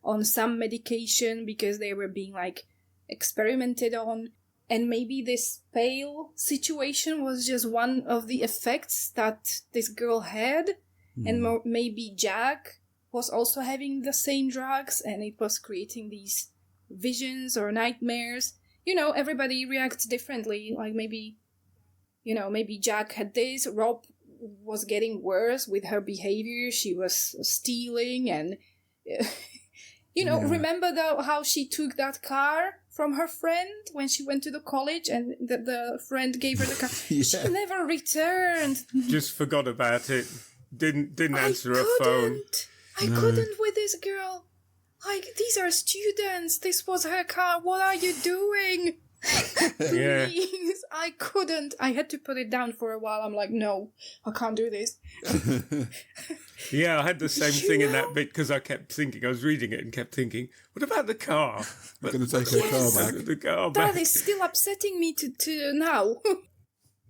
Speaker 3: on some medication because they were being like experimented on. And maybe this pale situation was just one of the effects that this girl had. And maybe Jack was also having the same drugs, and it was creating these visions or nightmares. You know, everybody reacts differently. Like maybe Jack had this. Rob was getting worse with her behavior. She was stealing and... remember how she took that car from her friend when she went to the college, and the friend gave her the car.
Speaker 2: Yeah.
Speaker 3: She never returned.
Speaker 5: Just forgot about it. Didn't answer her phone.
Speaker 3: I couldn't with this girl. Like, these are students. This was her car. What are you doing?
Speaker 5: Yeah.
Speaker 3: Please, I couldn't. I had to put it down for a while. I'm like, no, I can't do this.
Speaker 5: Yeah, I had the same thing in that bit because I kept thinking, I was reading it and kept thinking, what about the car?
Speaker 2: We're going to take her car back.
Speaker 5: The car back.
Speaker 3: That is still upsetting me to now.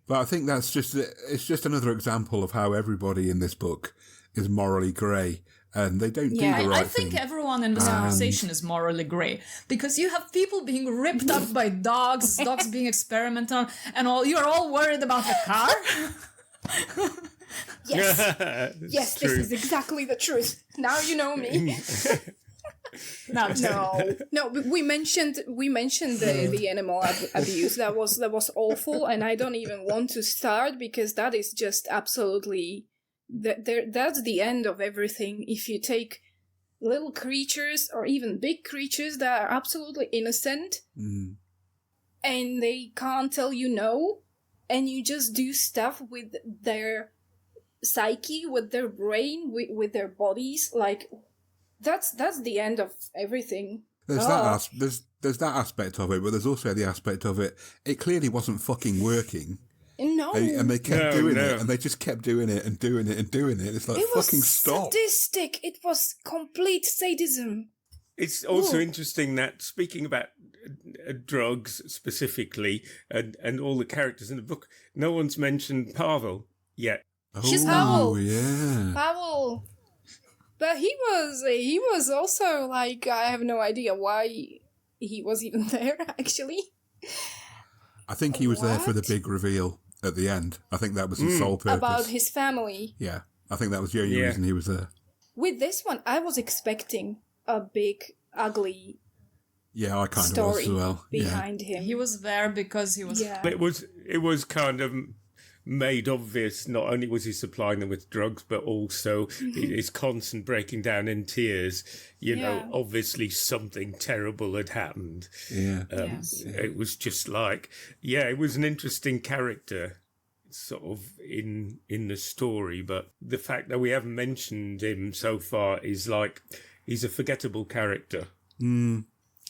Speaker 2: But I think it's just another example of how everybody in this book is morally grey, and they don't do the right
Speaker 4: I think
Speaker 2: thing.
Speaker 4: everyone in this conversation is morally grey, because you have people being ripped up by dogs being experimented on, and you're all worried about the car.
Speaker 3: Yes, yes,
Speaker 5: true.
Speaker 3: this is exactly the truth. Now you know me. No, but we mentioned the animal abuse. That was awful, and I don't even want to start because that is just absolutely that's the end of everything. If you take little creatures or even big creatures that are absolutely innocent, and they can't tell you no, and you just do stuff with their psyche, with their brain, with their bodies, like that's the end of everything.
Speaker 2: There's there's that aspect of it, but there's also the aspect of it. It clearly wasn't fucking working.
Speaker 3: No,
Speaker 2: And they kept doing it, and they just kept doing it and doing it and doing it. It's like,
Speaker 3: it was
Speaker 2: fucking stop.
Speaker 3: sadistic. It was complete sadism.
Speaker 5: It's also interesting that, speaking about drugs specifically and all the characters in the book, no one's mentioned Pavel yet.
Speaker 3: She's
Speaker 2: Oh,
Speaker 3: Pavel.
Speaker 2: yeah.
Speaker 3: Pavel. But he was also like, I have no idea why he was even there, actually.
Speaker 2: I think he was there for the
Speaker 3: What?
Speaker 2: big reveal at the end. I think that was his sole purpose.
Speaker 3: About his family.
Speaker 2: Yeah, I think that was the only
Speaker 5: Yeah.
Speaker 2: reason he was there.
Speaker 3: With this one, I was expecting a big, ugly
Speaker 2: Yeah, I kind of was
Speaker 3: story
Speaker 2: as well. Yeah.
Speaker 3: behind him.
Speaker 4: He was there because he was...
Speaker 3: Yeah.
Speaker 5: It was kind of made obvious. Not only was he supplying them with drugs, but also his constant breaking down in tears. You know, obviously something terrible had happened.
Speaker 2: Yeah.
Speaker 3: Yes.
Speaker 5: It was just like, it was an interesting character, sort of in the story. But the fact that we haven't mentioned him so far is like he's a forgettable character.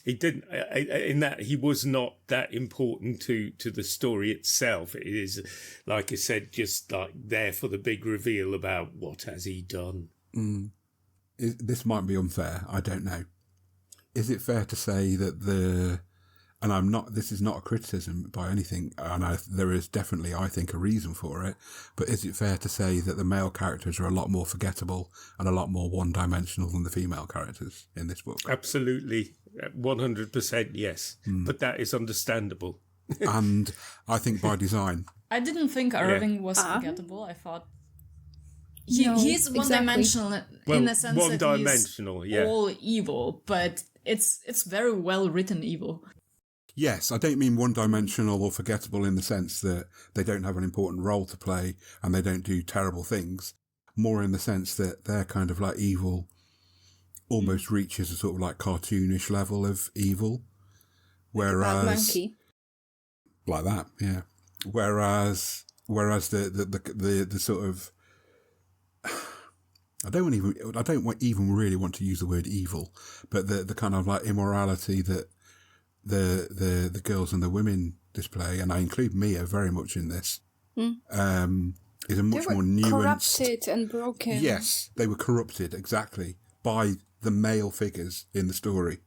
Speaker 5: He didn't, in that he was not that important to the story itself. It is, like I said, just like there for the big reveal about what has he done.
Speaker 2: This might be unfair. I don't know. Is it fair to say that and I'm not, this is not a criticism by anything, and there is definitely, I think, a reason for it, but is it fair to say that the male characters are a lot more forgettable and a lot more one-dimensional than the female characters in this book?
Speaker 5: Absolutely. 100% yes. But that is understandable.
Speaker 2: And I think by design.
Speaker 4: I didn't think Irving was forgettable. I thought he's one-dimensional in the sense
Speaker 5: one-dimensional,
Speaker 4: that he's all evil, but it's very well-written evil.
Speaker 2: Yes, I don't mean one-dimensional or forgettable in the sense that they don't have an important role to play and they don't do terrible things. More in the sense that they're kind of like evil almost reaches a sort of like cartoonish level of evil. Whereas...
Speaker 3: monkey.
Speaker 2: Like that, yeah. Whereas the sort of... I don't even really want to use the word evil, but the kind of like immorality that the girls and the women display, and I include Mia very much in this, is a much more nuanced...
Speaker 3: corrupted and broken.
Speaker 2: Yes, they were corrupted, exactly, by the male figures in the story.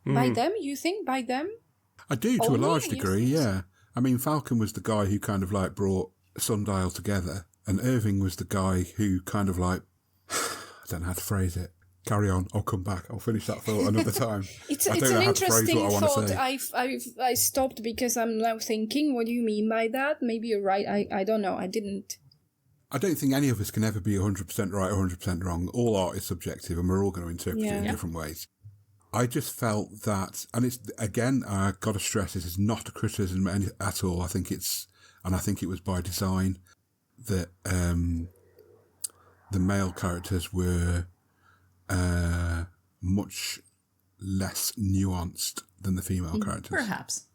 Speaker 3: By them? You think by them?
Speaker 2: I do, to a
Speaker 3: Only?
Speaker 2: large degree, yeah. I mean, Falcon was the guy who kind of like brought Sundial together, and Irving was the guy who kind of like... I don't know how to phrase it. Carry on. I'll come back. I'll finish that thought another time.
Speaker 3: It's an interesting thought. I stopped because I'm now thinking, what do you mean by that? Maybe you're right. I don't know. I don't think
Speaker 2: any of us can ever be 100% right or 100% wrong. All art is subjective and we're all going to interpret it in different ways. I just felt that, and it's, again, I've got to stress this is not a criticism at all. I think it was by design that the male characters were much less nuanced than the female characters.
Speaker 4: Perhaps.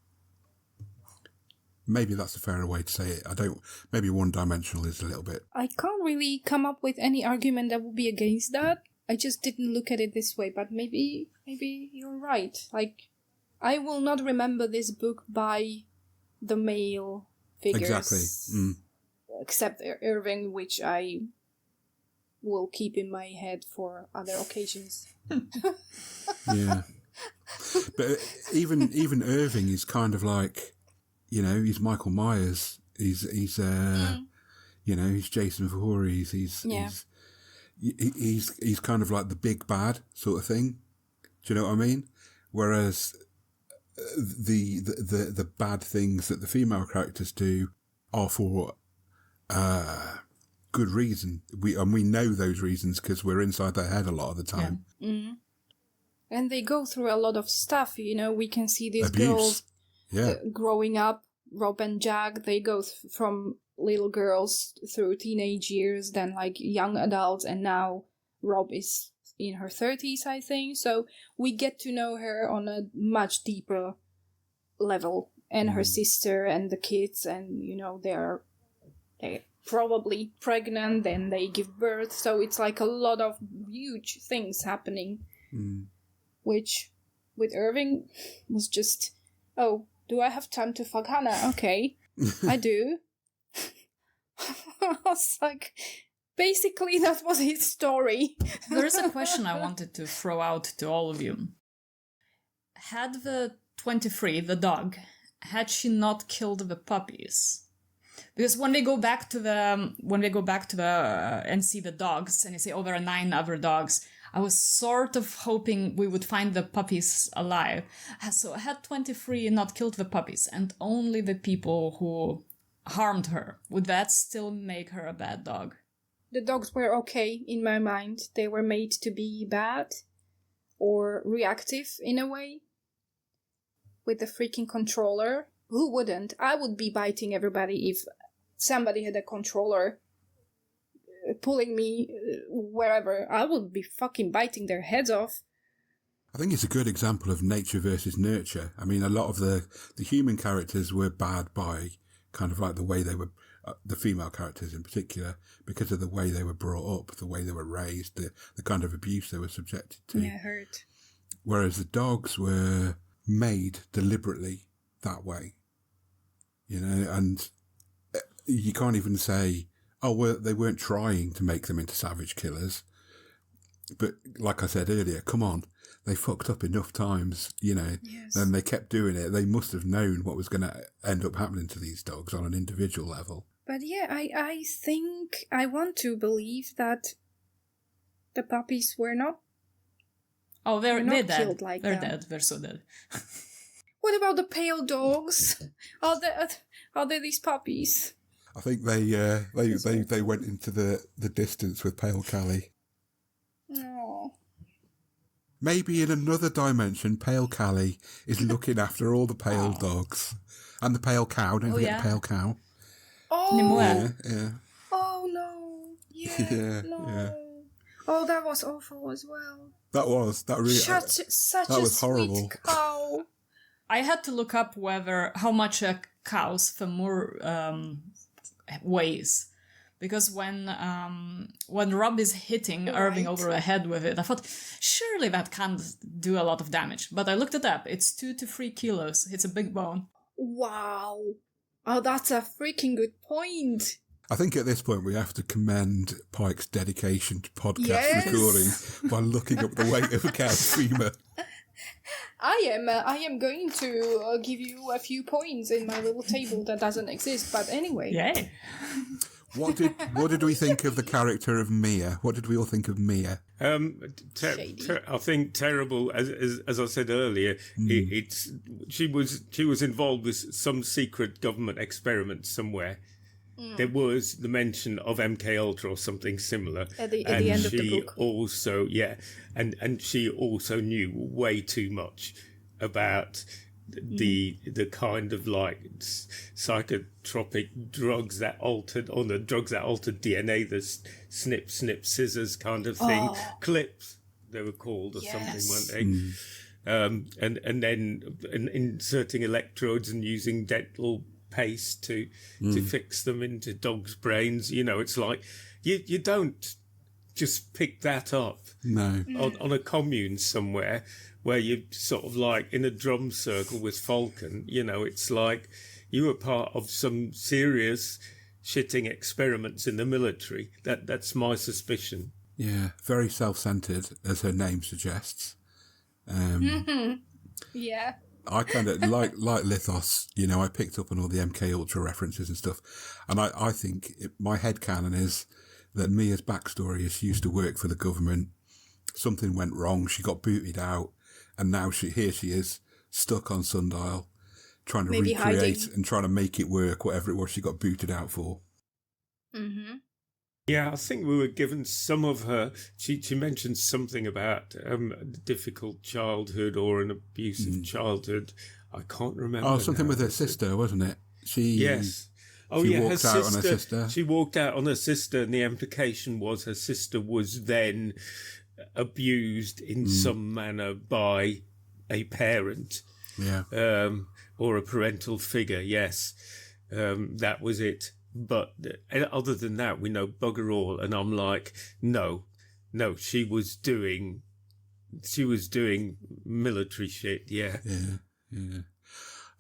Speaker 2: Maybe that's a fairer way to say it. Maybe one-dimensional is a little bit.
Speaker 3: I can't really come up with any argument that would be against that. I just didn't look at it this way, but maybe you're right. Like, I will not remember this book by the male figures.
Speaker 2: Exactly.
Speaker 3: Except Irving, which I will keep in my head for other occasions.
Speaker 2: Yeah. But even Irving is kind of like, you know, he's Michael Myers. He's you know, he's Jason Voorhees. He's kind of like the big bad sort of thing. Do you know what I mean? Whereas the bad things that the female characters do are for good reason. We know those reasons because we're inside their head a lot of the time.
Speaker 3: Yeah. Mm-hmm. And they go through a lot of stuff. You know, we can see these
Speaker 2: Abuse.
Speaker 3: girls growing up. Rob and Jack, they go from little girls through teenage years, then like young adults, and now Rob is in her 30s, I think. So we get to know her on a much deeper level, and her sister and the kids, and you know they're probably pregnant, then they give birth. So it's like a lot of huge things happening, which with Irving was just, oh, do I have time to fuck Hannah? Okay, I do. I was like, basically that was his story.
Speaker 4: There is a question I wanted to throw out to all of you. Had the 23, the dog, had she not killed the puppies? Because when they go back to the and see the dogs, and they say, oh, there are 9 other dogs, I was sort of hoping we would find the puppies alive. So had 23 not killed the puppies and only the people who harmed her, would that still make her a bad dog?
Speaker 3: The dogs were okay in my mind. They were made to be bad or reactive in a way. With the freaking controller. Who wouldn't? I would be biting everybody if somebody had a controller pulling me wherever. I would be fucking biting their heads off.
Speaker 2: I think it's a good example of nature versus nurture. I mean, a lot of the human characters were bad by kind of like the way they were, the female characters in particular, because of the way they were brought up, the way they were raised, the kind of abuse they were subjected to.
Speaker 3: Yeah, hurt.
Speaker 2: Whereas the dogs were made deliberately that way. You know, and you can't even say, oh, well, they weren't trying to make them into savage killers. But like I said earlier, come on, they fucked up enough times, you know, and they kept doing it. They must have known what was going to end up happening to these dogs on an individual level.
Speaker 3: But yeah, I think I want to believe that the puppies were not.
Speaker 4: Oh, they're
Speaker 3: not
Speaker 4: dead.
Speaker 3: killed like
Speaker 4: they're
Speaker 3: that.
Speaker 4: dead. They're so dead.
Speaker 3: What about the pale dogs? Are they these puppies?
Speaker 2: I think they went into the distance with Pale Callie.
Speaker 3: No.
Speaker 2: Maybe in another dimension, Pale Callie is looking after all the pale dogs. And the pale cow, don't forget the pale cow.
Speaker 3: Oh,
Speaker 2: Yeah.
Speaker 3: oh no. Yeah,
Speaker 2: Yeah,
Speaker 3: no.
Speaker 2: yeah.
Speaker 3: Oh, that was awful as well.
Speaker 2: That was
Speaker 3: Such
Speaker 2: that
Speaker 3: a
Speaker 2: was horrible.
Speaker 3: sweet cow.
Speaker 4: I had to look up how much a cow's femur weighs, because when Rob is hitting Irving over the head with it, I thought surely that can't do a lot of damage. But I looked it up. It's 2 to 3 kilos. It's a big bone.
Speaker 3: Wow. Oh, that's a freaking good point.
Speaker 2: I think at this point we have to commend Pike's dedication to podcast
Speaker 3: Yes.
Speaker 2: recording by looking up the weight of a cow's femur.
Speaker 3: I am going to give you a few points in my little table that doesn't exist. But anyway.
Speaker 4: Yay.
Speaker 2: What did we think of the character of Mia? What did we all think of Mia?
Speaker 5: I think terrible. As I said earlier, she was involved with some secret government experiment somewhere. There was the mention of MK Ultra or something similar,
Speaker 3: At the end of the
Speaker 5: she
Speaker 3: book.
Speaker 5: also and she also knew way too much about the kind of like psychotropic drugs that altered DNA, the snip scissors kind of thing, clips they were called or something, weren't they? And then inserting electrodes and using dental paste to fix them into dogs' brains. You know, it's like you don't just pick that up on a commune somewhere where you're sort of like in a drum circle with Falcon. You know, it's like you were part of some serious shitting experiments in the military. That's my suspicion.
Speaker 2: Yeah, very self-centered, as her name suggests.
Speaker 3: Yeah.
Speaker 2: I kind of like Lithos, you know, I picked up on all the MK Ultra references and stuff. And I think my headcanon is that Mia's backstory is she used to work for the government. Something went wrong. She got booted out. And now she is stuck on Sundial, trying to
Speaker 3: Maybe
Speaker 2: recreate
Speaker 3: hiding.
Speaker 2: and trying to make it work, whatever it was she got booted out for.
Speaker 3: Mm-hmm.
Speaker 5: Yeah, I think we were given some of her. She mentioned something about difficult childhood or an abusive childhood. I can't remember.
Speaker 2: Oh, something
Speaker 5: now.
Speaker 2: with her sister, wasn't it?
Speaker 5: Yes. Oh,
Speaker 2: she
Speaker 5: yeah,
Speaker 2: walked out on her sister.
Speaker 5: She walked out on her sister, and the implication was her sister was then abused in some manner by a parent.
Speaker 2: Yeah.
Speaker 5: Or a parental figure, yes. That was it. But other than that, we know bugger all. And I'm like, no, she was doing military shit, yeah.
Speaker 2: Yeah.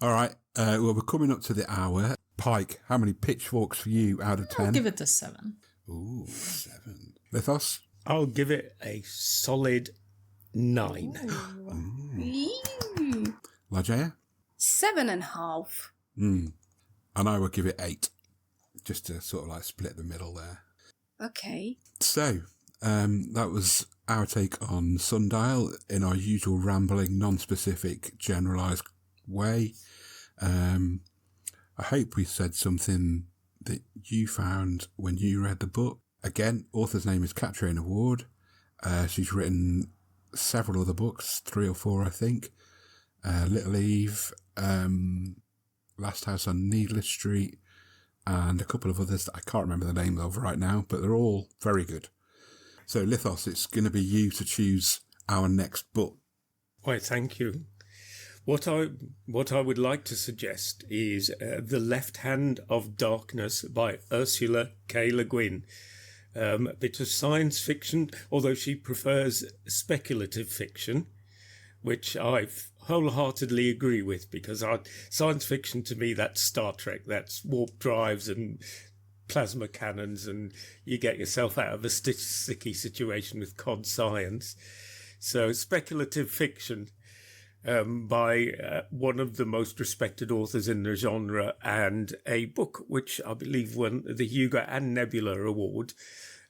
Speaker 2: All right. Well, we're coming up to the hour. Pike, how many pitchforks for you out of 10?
Speaker 4: I'll give it a 7.
Speaker 2: Ooh, 7. Lithos?
Speaker 5: I'll give it a solid 9.
Speaker 2: Lajea?
Speaker 3: 7.5.
Speaker 2: And I would give it 8. Just to sort of like split the middle there.
Speaker 3: Okay.
Speaker 2: So, that was our take on Sundial in our usual rambling, non-specific, generalised way. I hope we said something that you found when you read the book. Again, author's name is Catriona Ward. She's written several other books, 3 or 4, I think. Little Eve, Last House on Needless Street, and a couple of others that I can't remember the name of right now, but they're all very good. So, Lithos, it's going to be you to choose our next book.
Speaker 5: Why, thank you. What I would like to suggest is The Left Hand of Darkness by Ursula K. Le Guin. A bit of science fiction, although she prefers speculative fiction, which I wholeheartedly agree with, because science fiction to me, that's Star Trek, that's warp drives and plasma cannons, and you get yourself out of a sticky situation with cod science. So speculative fiction by one of the most respected authors in the genre, and a book which I believe won the Hugo and Nebula Award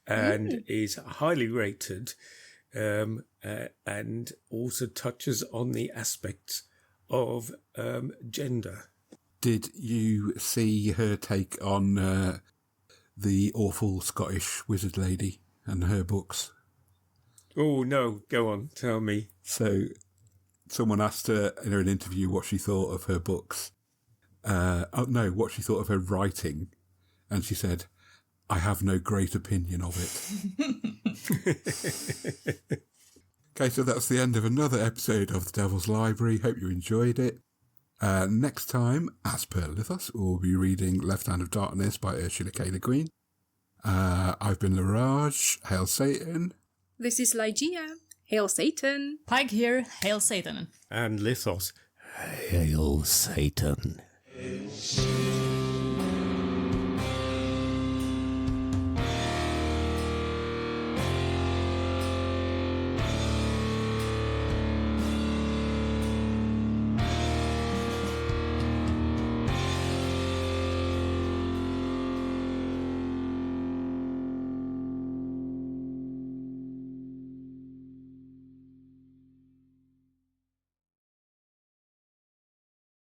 Speaker 5: and is highly rated, and also touches on the aspects of gender.
Speaker 2: Did you see her take on the awful Scottish wizard lady and her books?
Speaker 5: Oh, no, go on, tell me.
Speaker 2: So someone asked her in an interview what she thought of her books. What she thought of her writing. And she said, "I have no great opinion of it." Okay, so that's the end of another episode of The Devil's Library. Hope you enjoyed it. Next time, as per Lithos, we'll be reading Left Hand of Darkness by Ursula K. Le Guin. I've been Laraj. Hail Satan.
Speaker 3: This is Lygia. Hail Satan.
Speaker 4: Pike here, hail Satan.
Speaker 5: And Lithos.
Speaker 6: Hail Satan.